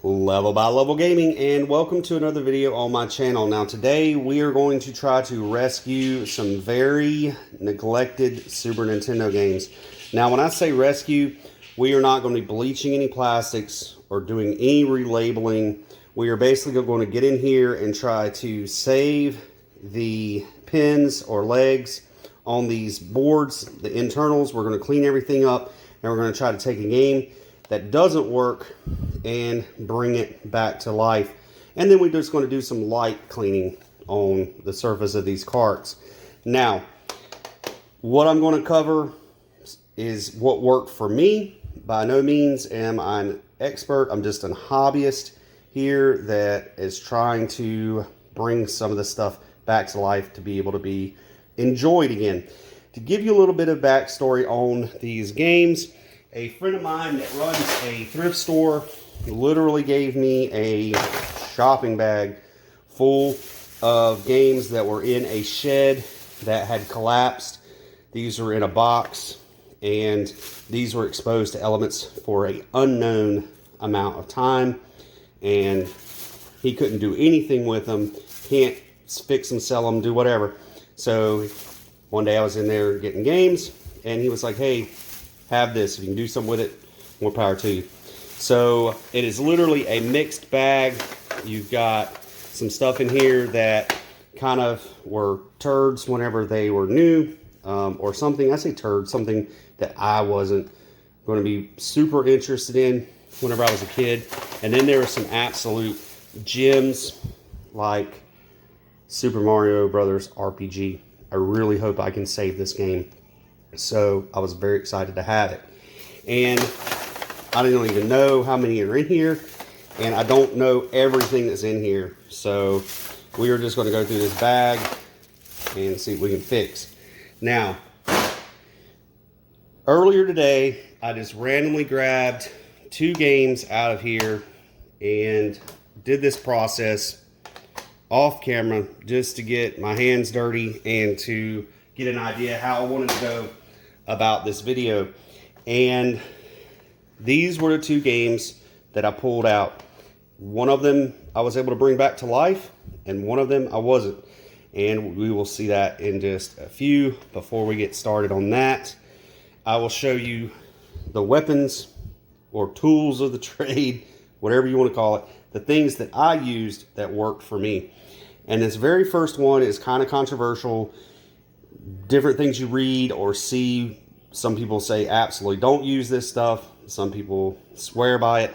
Level by Level Gaming, and welcome to another video on my channel. Now today we are going to try to rescue some very neglected Super Nintendo games. Now when I say rescue, we are not going to be bleaching any plastics or doing any relabeling. We are basically going to get in here and try to save the pins or legs on these boards, the internals. We're going to clean everything up, and we're going to try to take a game that doesn't work and bring it back to life. And then we're just going to do some light cleaning on the surface of these carts. Now, what I'm going to cover is what worked for me. By no means am I an expert. I'm just a hobbyist here that is trying to bring some of this stuff back to life to be able to be enjoyed again. To give you a little bit of backstory on these games, a friend of mine that runs a thrift store literally gave me a shopping bag full of games that were in a shed that had collapsed. These were in a box, and these were exposed to elements for an unknown amount of time, and he couldn't do anything with them. Can't fix them, sell them, do whatever. So one day I was in there getting games, and he was like, hey, have this. If you can do something with it, more power to you. So it is literally a mixed bag. You've got some stuff in here that kind of were turds whenever they were new, or something. I say turds, something that I wasn't going to be super interested in whenever I was a kid. And then there were some absolute gems like Super Mario Brothers RPG. I really hope I can save this game. So I was very excited to have it. And I don't even know how many are in here, and I don't know everything that's in here. So we are just going to go through this bag and see what we can fix. Now, earlier today, I just randomly grabbed 2 games out of here and did this process off camera just to get my hands dirty and to get an idea how I wanted to go about this video. And these were the 2 games that I pulled out. One of them I was able to bring back to life, and one of them I wasn't. And we will see that in just a few. Before we get started on that, I will show you the weapons or tools of the trade, whatever you want to call it, the things that I used that worked for me. And this very first one is kind of controversial. Different things you read or see, some people say absolutely don't use this stuff. Some people swear by it.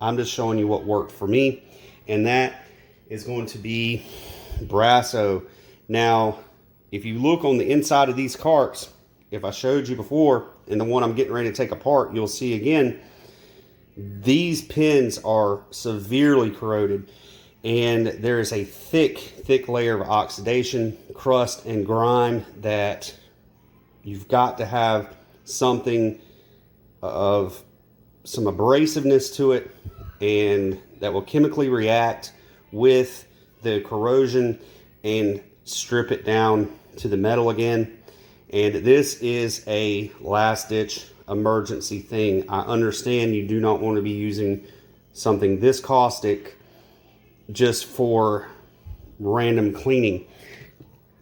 I'm just showing you what worked for me, and that is going to be Brasso. Now, if you look on the inside of these carts, if I showed you before, and the one I'm getting ready to take apart, you'll see again, these pins are severely corroded. And there is a thick layer of oxidation, crust, and grime that you've got to have something of some abrasiveness to it, and that will chemically react with the corrosion and strip it down to the metal again. And this is a last-ditch emergency thing. I understand you do not want to be using something this caustic just for random cleaning.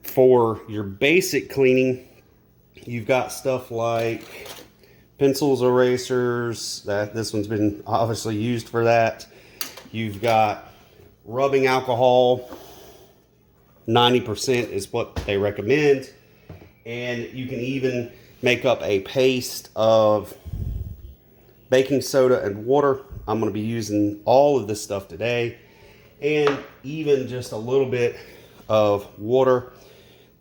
For your basic cleaning, you've got stuff like pencils, erasers. This one's been obviously used for that. You've got rubbing alcohol. 90% is what they recommend. And you can even make up a paste of baking soda and water. I'm going to be using all of this stuff today. And even just a little bit of water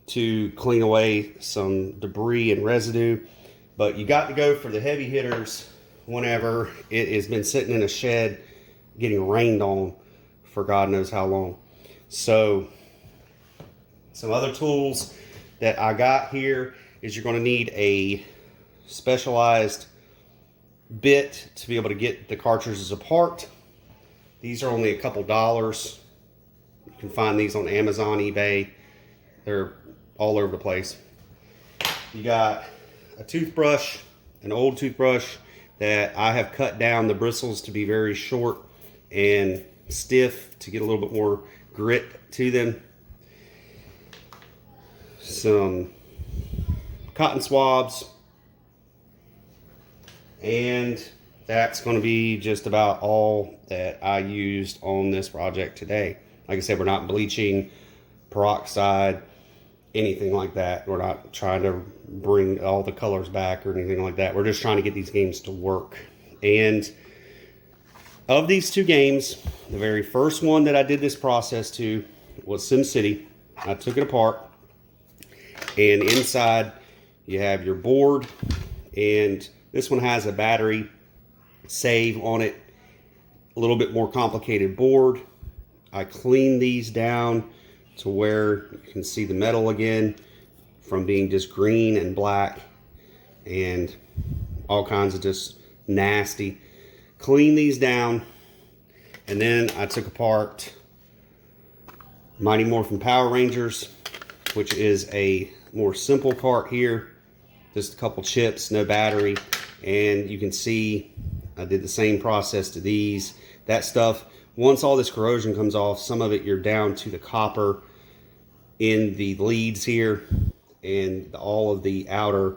to clean away some debris and residue. But you got to go for the heavy hitters whenever it has been sitting in a shed getting rained on for God knows how long. So some other tools that I got here is you're going to need a specialized bit to be able to get the cartridges apart. These are only a couple dollars. You can find these on Amazon, eBay. They're all over the place. You got a toothbrush, an old toothbrush that I have cut down the bristles to be very short and stiff to get a little bit more grit to them. Some cotton swabs, and that's going to be just about all that I used on this project today. Like I said, we're not bleaching, peroxide, anything like that. We're not trying to bring all the colors back or anything like that. We're just trying to get these games to work. And of these two games, the very first one that I did this process to was SimCity. I took it apart, and inside you have your board, and this one has a battery save on it, a little bit more complicated board. I cleaned these down to where you can see the metal again from being just green and black and all kinds of just nasty. Clean these down, and then I took apart Mighty Morphin Power Rangers, which is a more simple cart here, just a couple chips, no battery, and you can see I did the same process to these. That stuff, once all this corrosion comes off, some of it you're down to the copper in the leads here, and all of the outer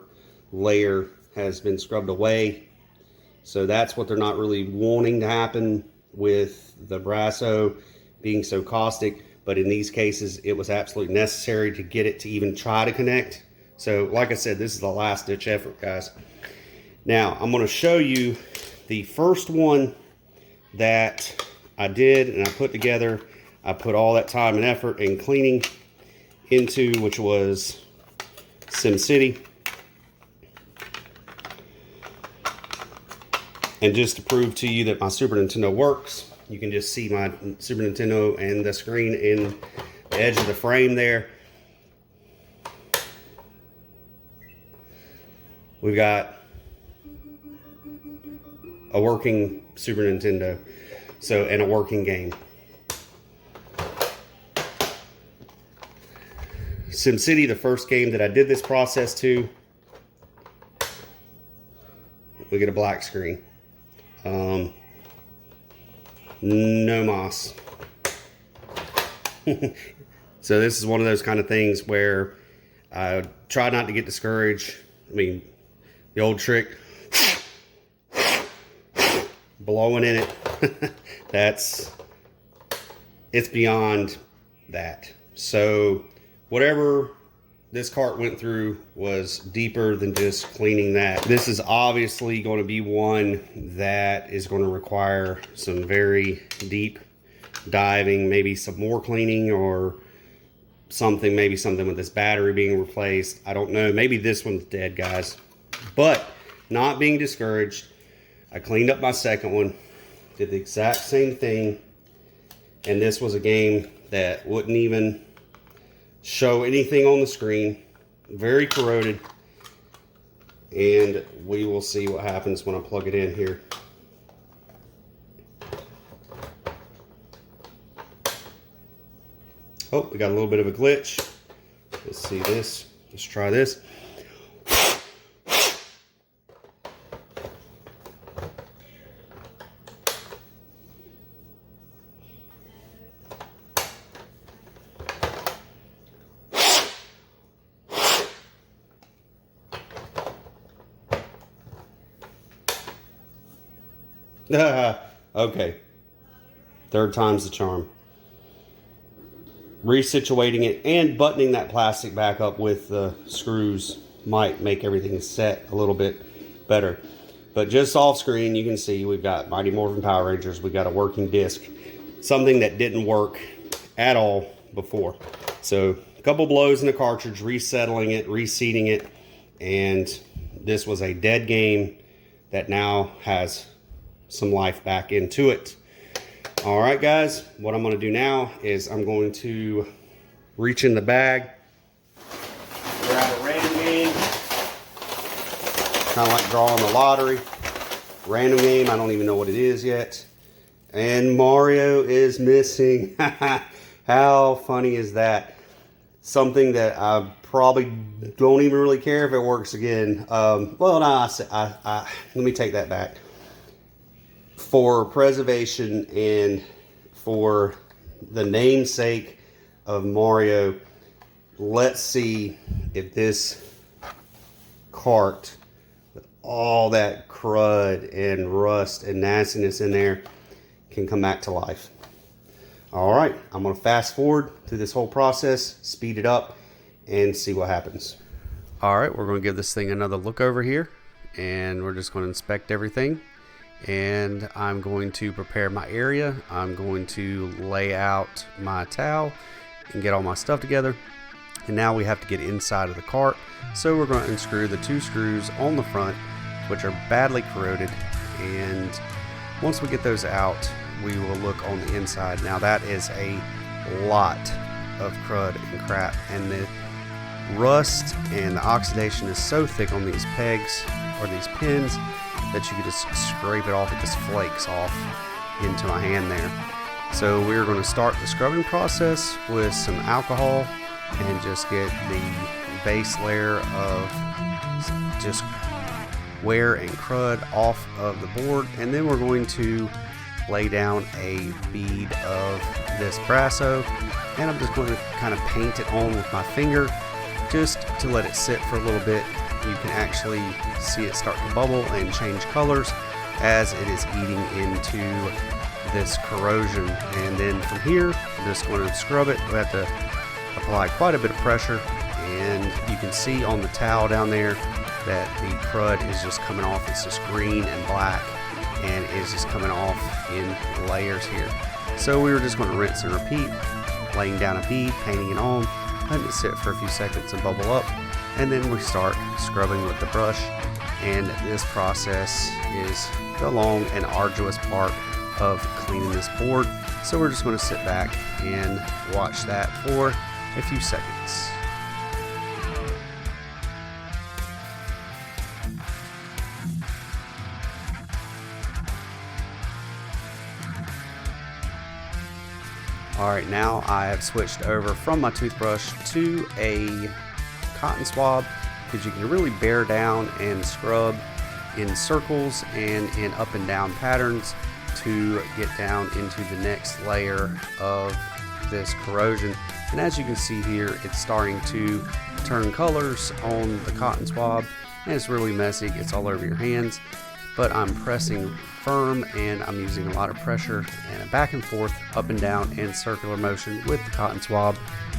layer has been scrubbed away. So that's what they're not really wanting to happen with the Brasso being so caustic. But in these cases, it was absolutely necessary to get it to even try to connect. So like I said, this is the last ditch effort, guys. Now I'm going to show you the first one that I did and I put together. I put all that time and effort and cleaning into, which was SimCity. And just to prove to you that my Super Nintendo works, you can just see my Super Nintendo and the screen in the edge of the frame there. We've got a working Super Nintendo, and a working game. SimCity, the first game that I did this process to, we get a black screen. No moss. So this is one of those kind of things where I try not to get discouraged. I mean, the old trick, blowing in it, it's beyond that. So whatever this cart went through was deeper than just cleaning that. This is obviously going to be one that is going to require some very deep diving, maybe some more cleaning or something, maybe something with this battery being replaced. I don't know, maybe this one's dead, guys. But not being discouraged, I cleaned up my second one, did the exact same thing, and this was a game that wouldn't even show anything on the screen, very corroded, and we will see what happens when I plug it in here. Oh, we got a little bit of a glitch. Let's see this. Let's try this. Okay, third time's the charm. Resituating it and buttoning that plastic back up with the screws might make everything set a little bit better. But just off screen, you can see we've got Mighty Morphin Power Rangers. We've got a working disc, something that didn't work at all before. So a couple blows in the cartridge, resettling it, reseating it, and this was a dead game that now has some life back into it. All right, guys, what I'm going to do now is I'm going to reach in the bag, grab a random game, kind of like drawing the lottery. Random game, I don't even know what it is yet. And Mario is missing. How funny is that? Something that I probably don't even really care if it works again. Well, no, let me take that back. for preservation and for the namesake of Mario, let's see if this cart with all that crud and rust and nastiness in there can come back to life. All right, I'm gonna fast forward through this whole process, speed it up, and see what happens. All right, we're gonna give this thing another look over here, and we're just gonna inspect everything. And I'm going to prepare my area. I'm going to lay out my towel and get all my stuff together. And now we have to get inside of the cart. So we're going to unscrew the 2 screws on the front, which are badly corroded. And once we get those out, we will look on the inside. Now that is a lot of crud and crap. And the rust and the oxidation is so thick on these pegs or these pins that you can just scrape it off. It just flakes off into my hand there. So we're going to start the scrubbing process with some alcohol and just get the base layer of just wear and crud off of the board, and then we're going to lay down a bead of this Brasso, and I'm just going to kind of paint it on with my finger just to let it sit for a little bit. You can actually see it start to bubble and change colors as it is eating into this corrosion. And then from here, I'm just going to scrub it. We have to apply quite a bit of pressure, and you can see on the towel down there that the crud is just coming off. It's just green and black, and it's just coming off in layers here. So we were just going to rinse and repeat, laying down a bead, painting it on, letting it sit for a few seconds and bubble up. And then we start scrubbing with the brush, and this process is the long and arduous part of cleaning this board. So we're just going to sit back and watch that for a few seconds. Alright, now I have switched over from my toothbrush to a cotton swab, because you can really bear down and scrub in circles and in up and down patterns to get down into the next layer of this corrosion. And as you can see here, it's starting to turn colors on the cotton swab, and it's really messy. It's all over your hands, but I'm pressing firm and I'm using a lot of pressure and a back and forth, up and down and circular motion with the cotton swab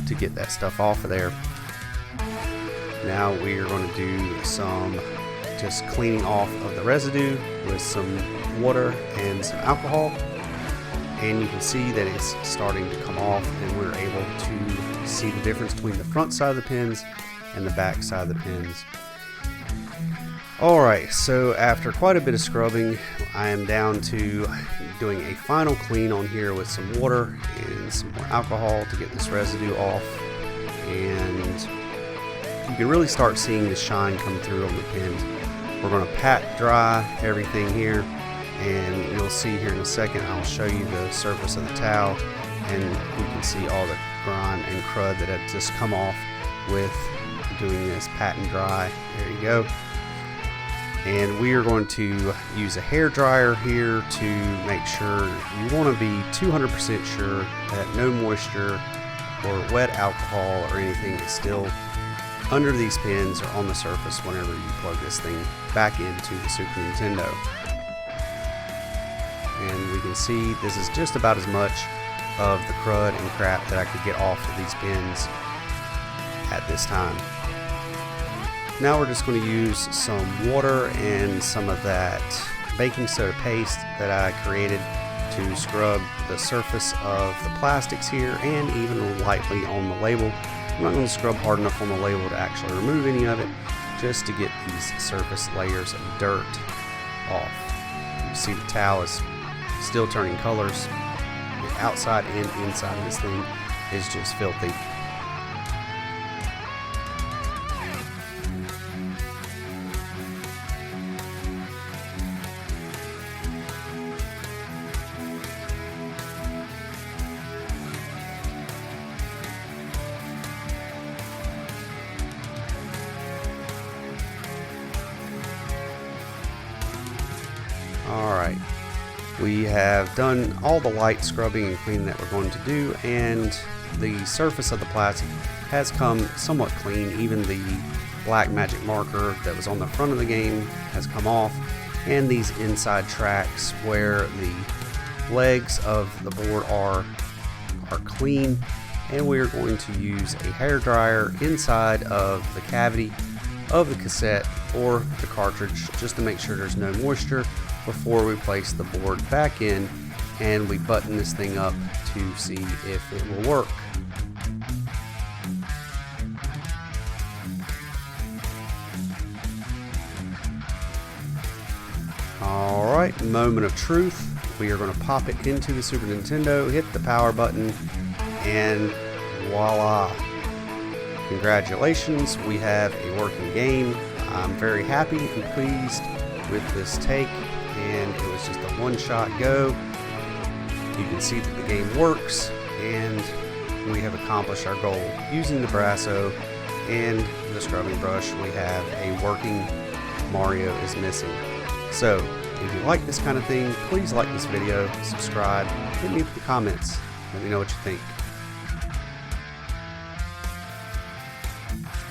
to get that stuff off of there. Now we are going to do some just cleaning off of the residue with some water and some alcohol, and you can see that it's starting to come off, and we're able to see the difference between the front side of the pins and the back side of the pins. Alright, so after quite a bit of scrubbing, I am down to doing a final clean on here with some water and some more alcohol to get this residue off, and you can really start seeing the shine come through on the pins. We're going to pat dry everything here, and you'll see here in a second I'll show you the surface of the towel, and you can see all the grime and crud that had just come off with doing this pat and dry. There you go. And we are going to use a hair dryer here to make sure. You want to be 200% sure that no moisture or wet alcohol or anything is still under these pins or on the surface whenever you plug this thing back into the Super Nintendo. And we can see this is just about as much of the crud and crap that I could get off of these pins at this time. Now we're just going to use some water and some of that baking soda paste that I created to scrub the surface of the plastics here, and even lightly on the label. I'm not going to scrub hard enough on the label to actually remove any of it, just to get these surface layers of dirt off. You see the towel is still turning colors. The outside and inside of this thing is just filthy. Alright, We have done all the light scrubbing and cleaning that we're going to do, and the surface of the plastic has come somewhat clean. Even the black magic marker that was on the front of the game has come off, and these inside tracks where the legs of the board are clean. And we are going to use a hair dryer inside of the cavity of the cassette or the cartridge just to make sure there's no moisture before we place the board back in, and we button this thing up to see if it will work. Alright, moment of truth. We are going to pop it into the Super Nintendo, hit the power button, and voila! Congratulations, we have a working game. I'm very happy and pleased with this take, and it was just a one-shot go. You can see that the game works, and we have accomplished our goal. Using the Brasso and the scrubbing brush, we have a working Mario is Missing. So, if you like this kind of thing, please like this video, subscribe, hit me with the comments, let me know what you think.